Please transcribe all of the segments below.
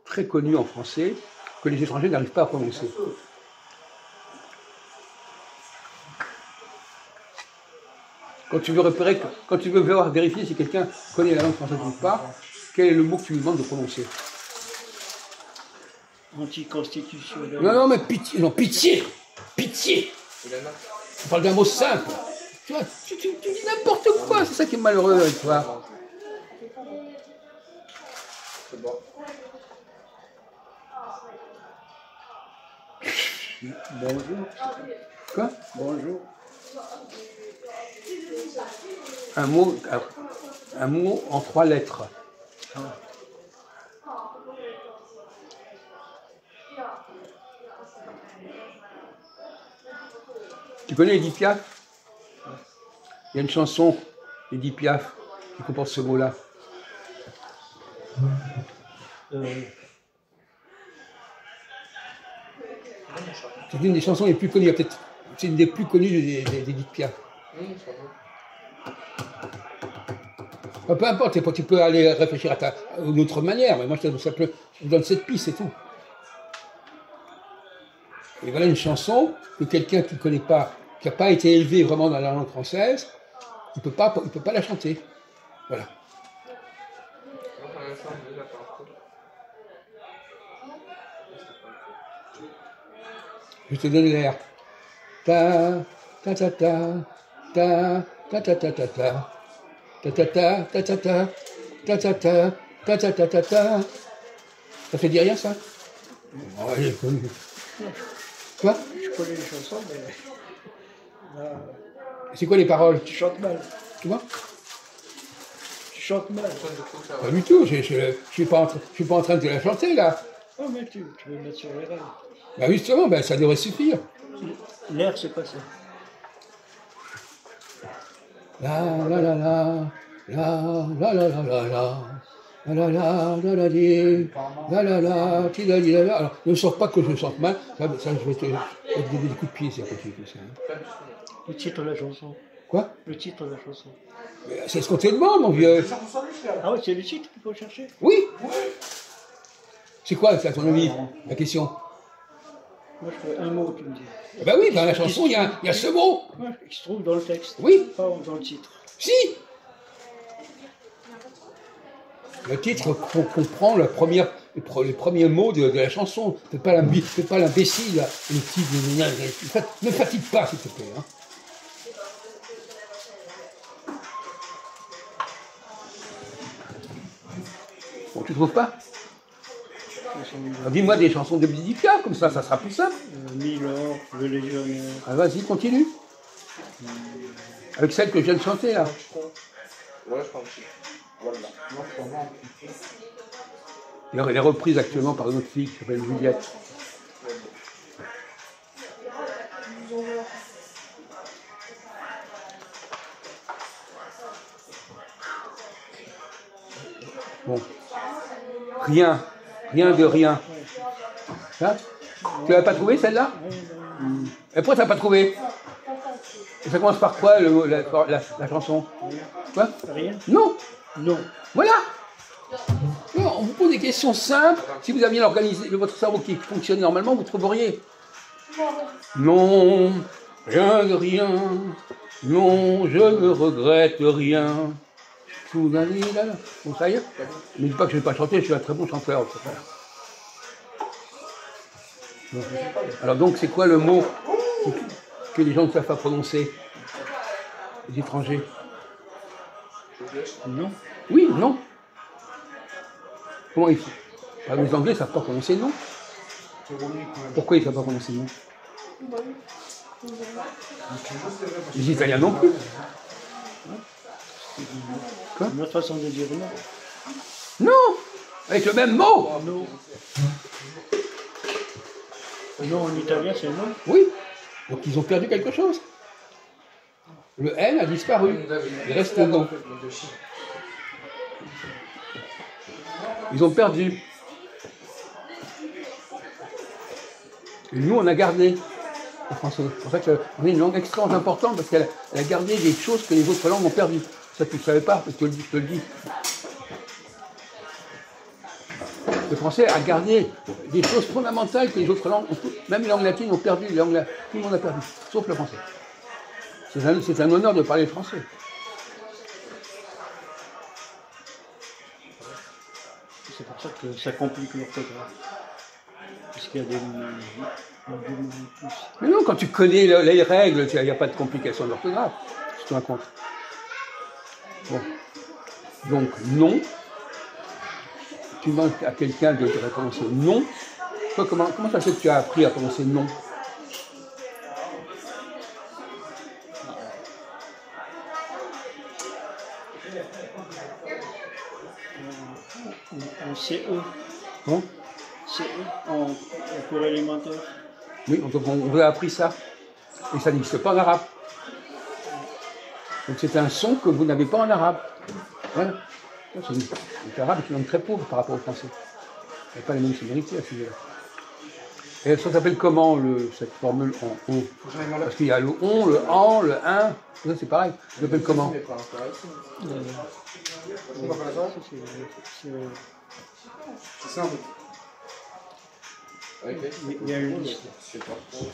très connu en français que les étrangers n'arrivent pas à prononcer. Quand tu veux repérer, quand tu veux vérifier si quelqu'un connaît la langue française ou pas, quel est le mot que tu lui demandes de prononcer? Anticonstitutionnel. Non, mais pitié, non, pitié, pitié. On parle d'un mot simple. Tu vois, tu dis n'importe quoi, c'est ça qui est malheureux avec toi. C'est bon. Bonjour. Quoi? Bonjour. Un mot en 3 lettres. Tu connais Edith Piaf? Il y a une chanson d'Edith Piaf qui comporte ce mot-là. C'est une des chansons les plus connues, peut-être c'est une des plus connues d'Edith Piaf. Peu importe, tu peux aller réfléchir à une autre manière, mais moi je te donne cette piste, c'est tout. Et voilà une chanson que quelqu'un qui ne connaît pas, qui n'a pas été élevé vraiment dans la langue française, il ne peut pas la chanter. Voilà. Je te donne l'air. Ta ta ta ta ta ta ta ta ta ta. Ta ta ta ta ta ta ta ta ta ta ta ta ta ta. Ça fait dire rien ça? Oh, j'ai connu. Quoi? Je connais les chansons, mais... C'est quoi les paroles? Tu chantes mal. Tu vois? Tu chantes mal. Pas du tout, je suis pas en train de te la chanter là. Oh, mais tu veux mettre sur les rails. Bah justement, ben, ça devrait suffire. L'air, c'est pas ça. La la la la la la la la la la. La la la la la di, la la la, ti la di la la. Alors, ne sors pas que je chante mal, ça je vais te donner des coups de pied si après tu fais ça. Hein. Le titre de la chanson. Quoi? Le titre de la chanson. C'est ce qu'on te demande, mon vieux. Ah oui, c'est le titre qu'il faut chercher. Oui. C'est quoi, à ton avis, la question? Moi, je fais un mot, tu me dis. Ben oui, dans la chanson, il y a ce mot. Ouais, qui se trouve dans le texte. Oui. Pas dans le titre. Si. Le titre comprend les premiers mots de la chanson. Fais pas l'imbécile, là. Le titre, ne fatigue pas, s'il te plaît. Hein. Bon, tu trouves pas? Dis-moi des chansons de Edith Piaf, comme ça sera plus simple. Milord, le légionnaire. Ah, vas-y, continue. Avec celle que je viens de chanter, là. Ouais, je pense. Voilà. Elle est reprise actuellement par une autre fille qui s'appelle Juliette. Bon. Rien de rien. Hein? Tu l'as pas trouvé celle-là? Et pourquoi tu l'as pas trouvé? Et ça commence par quoi la chanson? Quoi? Rien? Non. Non. Voilà. Non, on vous pose des questions simples. Si vous aviez votre cerveau qui fonctionnait normalement, vous trouveriez. Non, rien de rien. Non, je ne regrette rien. Bon, ça y est. Ne dis pas que je ne vais pas chanter, je suis un très bon chanteur. Bon. Alors donc, c'est quoi le mot que les gens ne savent pas prononcer? Les étrangers? Non. Oui, non. Comment ils font? Les Anglais ne savent pas prononcer non. Pourquoi ils ne savent pas prononcer non? Les Italiens non plus. Quoi? Une autre façon de dire non. Non. Avec le même mot. Non. Non en italien, c'est non. Oui. Donc ils ont perdu quelque chose. Le N a disparu. Il reste le non. Ils ont perdu. Et nous, on a gardé le français. C'est pour ça qu'on a une langue extrêmement importante parce qu'elle a gardé des choses que les autres langues ont perdues. Ça, tu ne savais pas, parce que je te le dis. Le français a gardé des choses fondamentales que les autres langues, même les langues latines ont perdu, tout le monde a perdu, sauf le français. C'est un honneur de parler le français. C'est pour ça que ça complique l'orthographe. Parce qu'il y a des mots plus. Mais non, quand tu connais les règles, il n'y a pas de complication d'orthographe. Je te raconte. Bon. Donc, non. Tu demandes à quelqu'un de prononcer non. Toi, comment ça se fait que tu as appris à prononcer non? En CE. Hein? CE, en cours élémentaire. Oui, donc on vous a appris ça. Et ça n'existe pas en arabe. Donc c'est un son que vous n'avez pas en arabe. Voilà. L'arabe est une langue très pauvre par rapport au français. Il n'y a pas les mêmes sonorités à ce sujet-là. Et ça s'appelle comment cette formule en on? Parce qu'il y a le on, le en, le un, ça c'est pareil. Ça s'appelle comment? C'est ça en fait. Il y a une liste. Je sais pas trop.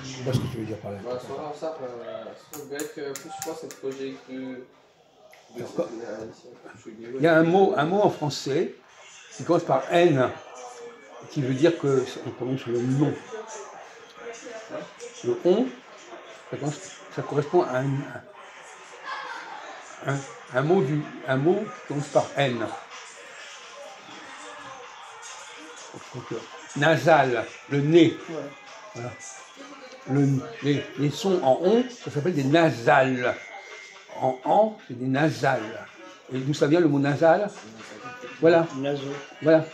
Je sais pas ce que tu veux dire par là. Bah, soit ça, soit avec plus je pense c'est le projet de Il y a un mot en français qui commence par N, qui veut dire que on prononce le non. Le on, ça correspond à un mot qui commence par N. Donc, nasal, le nez. Ouais. Voilà. Les sons en on, ça s'appelle des nasales. En en, c'est des nasales. Et d'où ça vient le mot nasal? Voilà. Naso. Voilà.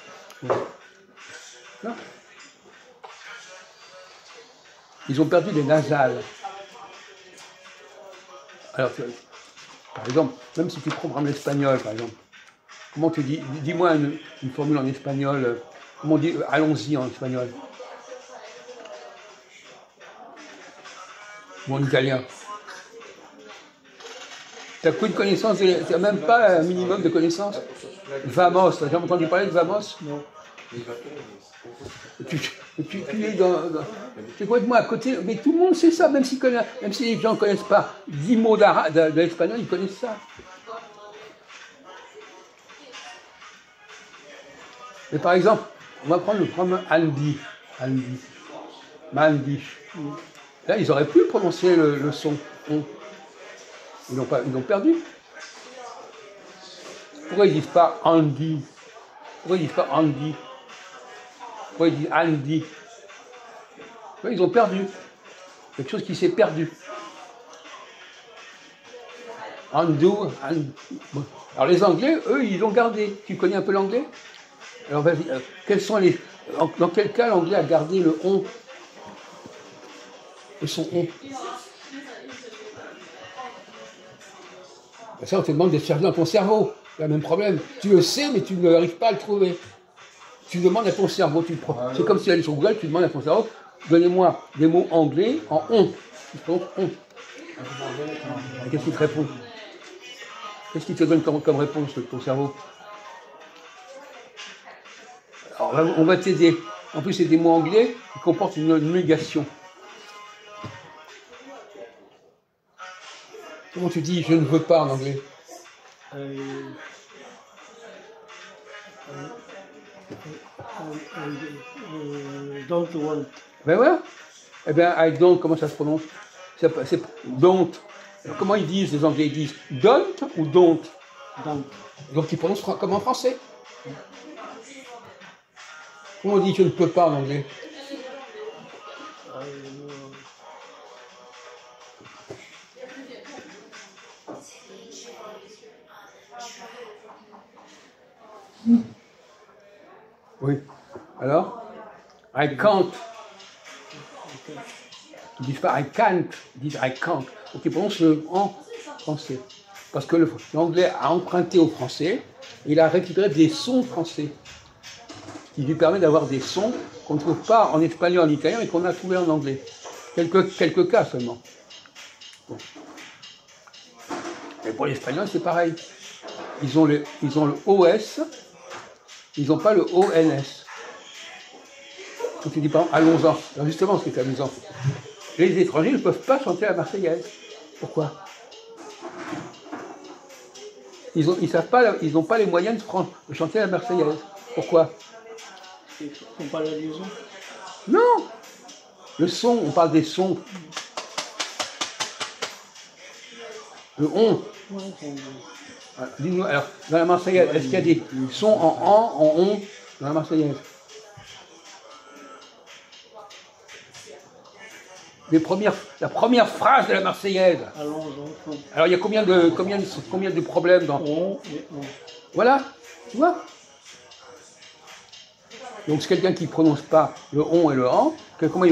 Là. Ils ont perdu des nasales. Alors, par exemple, même si tu programmes l'espagnol, par exemple, comment tu dis, dis-moi une formule en espagnol, comment on dit allons-y en espagnol? Ou en italien? Tu as peu de connaissances, tu n'as même pas un minimum de connaissances? Vamos, tu n'as jamais entendu parler de vamos? Non. Tu es tu es complètement à côté, mais tout le monde sait ça, même si les gens ne connaissent pas 10 mots de l'espagnol, ils connaissent ça. Mais par exemple, on va prendre le problème Andy. Mandi. Là, ils auraient pu prononcer le son. Ils l'ont perdu. Pourquoi ils ne disent pas Andy? Pourquoi ils ne disent pas Andy? Pourquoi ils disent Andy? Ils ont perdu. Quelque chose qui s'est perdu. Undo. Alors les Anglais, eux, ils l'ont gardé. Tu connais un peu l'anglais? Alors vas-y, dans quel cas l'anglais a gardé le on? Le son on. Ben ça, on te demande de chercher dans ton cerveau. C'est le même problème. Tu le sais, mais tu n'arrives pas à le trouver. Tu demandes à ton cerveau. C'est comme si tu allais sur Google, tu demandes à ton cerveau, donnez-moi des mots anglais en on. Tu prononces on. Qu'est-ce qu'il te répond? Qu'est-ce qu'il te donne comme réponse, ton cerveau? Alors, on va t'aider. En plus, c'est des mots anglais qui comportent une négation. Comment tu dis « je ne veux pas » en anglais? Don't want. Ben voilà. Eh bien, I don't, comment ça se prononce? C'est don't. Alors, comment ils disent, les Anglais? Ils disent don't ou don't? Don't. Donc ils prononcent comme en français. Comment on dit je ne peux pas en anglais? Oui. Alors? I can't. Ils disent pas I can't, ils disent I can't. Donc ils prononcent le en français. Parce que l'anglais a emprunté au français, et il a récupéré des sons français. Ce qui lui permet d'avoir des sons qu'on ne trouve pas en espagnol, en italien, et qu'on a trouvé en anglais. Quelques cas seulement. Bon. Et pour l'espagnol, c'est pareil. Ils ont le OS, ils n'ont pas le ONS. Quand tu dis par exemple, allons-en. Alors justement, ce qui est amusant, les étrangers ne peuvent pas chanter la Marseillaise. Pourquoi? Ils n'ont pas les moyens de chanter la Marseillaise. Pourquoi? Ils ne font pas la liaison. Non! Le son, on parle des sons. Le on. Ouais, Voilà. Dis-nous, alors, dans la Marseillaise, est-ce qu'il y a des sons en on, dans la Marseillaise? La première phrase de la Marseillaise. allons, enfants. Alors, il y a combien de problèmes dans... On et on. Voilà, tu vois? Donc, c'est quelqu'un qui ne prononce pas le on et le en, comment il